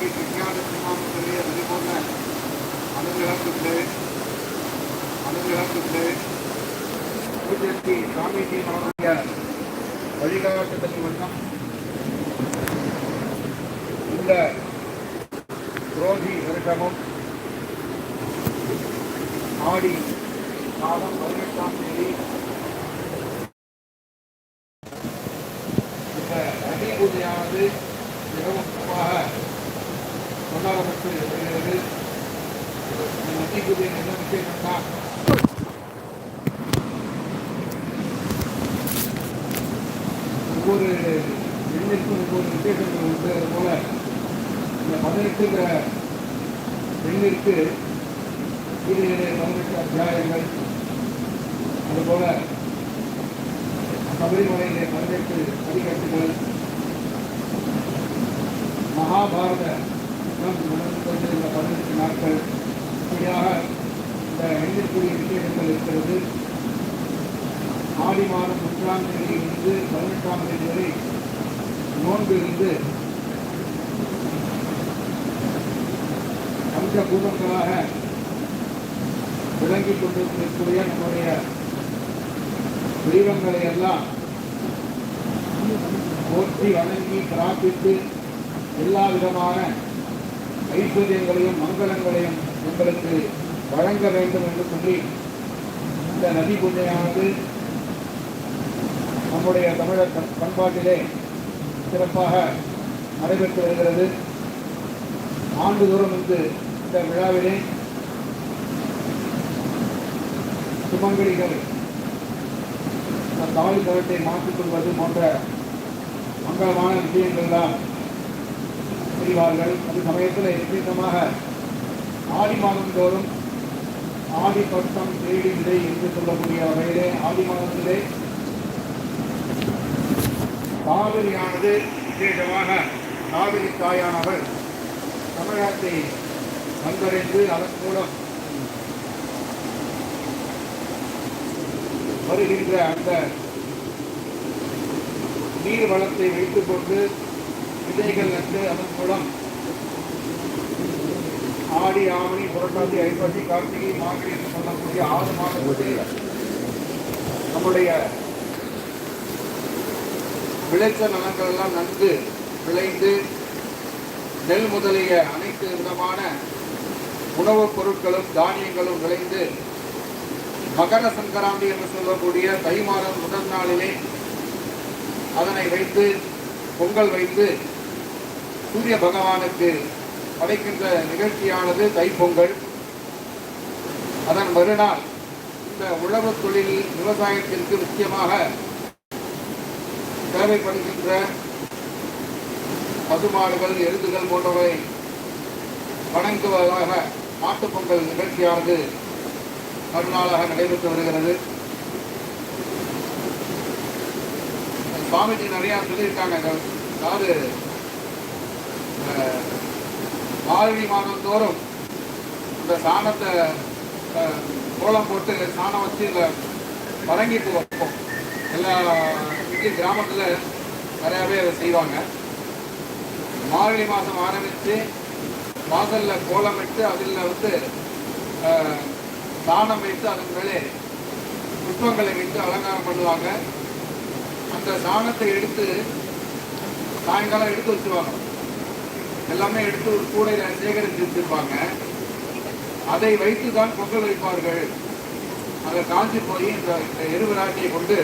விஞ்ஞான திருமாமத்திலே அதுபோல அனுகிரகத்துக்கு பூஜ்யத்தி சாமிஜி அவருடைய வழிகாட்டுதல் வண்ணம் இந்த குரோதி வருஷமும் ஆடி மாதம் 18ஆம் தேதி இந்த நதி பூஜையானது மிகவும் சிறப்பாக கொண்டாடப்பட்டு வருகிறது. இந்த நதி பூஜை என்ன விசேஷம்னா ஒவ்வொரு பெண்ணிற்கும் ஒவ்வொரு விசேஷங்கள் உண்டு. அதுபோல இந்த 18ங்கிற பெண்ணிற்கு 18 அத்தியாயங்கள், அதுபோல சபரிமலையிலே 18 படிக்கட்டுகள், மகாபாரத நடந்து கொண்டிருந்த 18 நாட்கள், இப்படியாக இந்த எண்ணிற்குரிய விசேஷங்கள் இருக்கிறது. ஆடி மாதம் 1ஆம் தேதியிலிருந்து 18ஆம் தேதி வரை நோன்பு இருந்து பஞ்சபூதங்களாக விளங்கிக் கொண்டிருக்கக்கூடிய நம்முடைய தெய்வங்களை எல்லாம் போற்றி வணங்கி பிரார்த்தித்து எல்லா விதமான ஐஸ்வர்யங்களையும் மங்களங்களையும் உங்களுக்கு வழங்க வேண்டும் என்று சொல்லி இந்த நதி பூஜையானது நம்முடைய தமிழர் பண்பாட்டிலே சிறப்பாக நடைபெற்று வருகிறது. ஆண்டுதோறும் இந்த விழாவிலே சுமங்கலிகள் தாலி கழுத்தை மாற்றிக்கொள்வது போன்ற மங்களமான விஷயங்கள்லாம் செய்வார்கள். அது சமயத்தில் விசேஷமாக ஆடி மாதம் தோறும் ஆடி பட்டம் தேடி விதை என்று சொல்லக்கூடிய வகையிலே ஆடி மாதத்திலே காவிரியானது விசேஷமாக காவிரி தாயானவர் தமிழகத்தை வந்தடைந்து அதன் மூலம் வருகின்ற அந்த நீர் வளத்தை வைத்துக் கொண்டு விதைகள் நட்டு அதன் மூலம் ஆடி ஆவணி புரட்டாசி ஐப்பசி கார்த்திகை மார்கழி என்று சொல்லக்கூடிய 6 மாதங்களில் நம்முடைய விளைச்சல் நலன்கள் எல்லாம் நன்கு விளைந்து நெல் முதலிய அனைத்து விதமான உணவுப் பொருட்களும் தானியங்களும் விளைந்து மகர சங்கராந்தி என்று சொல்லக்கூடிய தை மாதம் 1 நாளிலே அதனை வைத்து பொங்கல் வைத்து சூரிய பகவானுக்கு படைக்கின்ற நிகழ்ச்சியானது தைப்பொங்கல். அதன் மறுநாள் இந்த உழவு தொழில் விவசாயத்திற்கு முக்கியமாக தேவைப்படுகின்ற பசுமாடுகள் எருதுகள் போன்றவை வணங்குவதாக மாட்டுப்பொங்கல் நிகழ்ச்சியானது மறுநாளாக நடைபெற்று வருகிறது. சுவாமிஜி நிறையா சொல்லியிருக்காங்க. அதாவது மார்கழி மாதம் தோறும் இந்த சாணத்தை கோலம் போட்டு சாணம் வச்சு இல்லை பரங்கிட்டு வைப்போம். எல்லா கிராமத்தில் நிறையாவே அதை செய்வாங்க. மார்கழி மாதம் ஆரம்பித்து வாசலில் கோலமிட்டு அதில் சாணம் வைத்து அதன் மேலே புஷ்பங்களை வைத்து அலங்காரம் பண்ணுவாங்க. அந்த சாணத்தை எடுத்து சாயங்காலம் எடுத்து வச்சுருவாங்க. எல்லாமே எடுத்து ஒரு கூடையில் சேகரித்து வச்சுருப்பாங்க. அதை வைத்து தான் பொங்கல் வைப்பார்கள். அதை காஞ்சி போய் இந்த எருவிராட்டியை கொண்டு